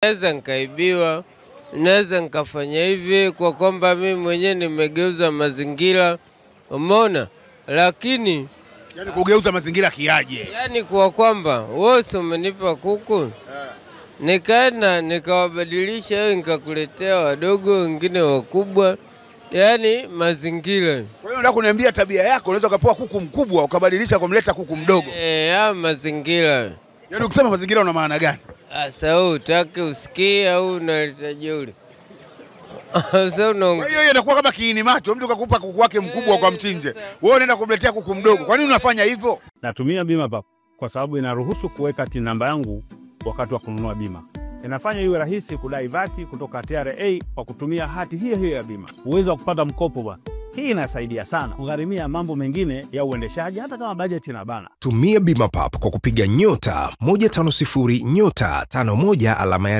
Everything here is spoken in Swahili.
Naweza nikaibiwa, naweza nikafanya hivi kwa kwamba mimi mwenyewe nimegeuza mazingira, umeona? Lakini yani kugeuza mazingira kiaje? Yani kwa kwamba wewe umenipa kuku, nikaenda nikawabadilisha wewe, nikakuletea wadogo wengine wakubwa, yani mazingira. Kwa hiyo unataka kuniambia tabia yako unaweza ukapoa kuku mkubwa ukabadilisha kumleta kuku mdogo? Ya mazingira. Yani ukisema mazingira una maana gani? Sasa utaki usikie au unaleta jeuri? Kwa hiyo inakuwa kama kiini macho, mtu kakupa kuku wake mkubwa kwa mchinje, wewe unaenda kumletea kuku mdogo. Kwa nini unafanya hivyo? Natumia bima pap kwa sababu inaruhusu kuweka TIN namba yangu wakati wa kununua bima. Inafanya iwe rahisi kudai vati kutoka TRA kwa kutumia hati hiyo ya bima. Uwezo wa kupata mkopo bwana. Hii inasaidia sana kugharimia mambo mengine ya uendeshaji hata kama bajeti inabana. Tumia bima pap kwa kupiga *150*51 alama ya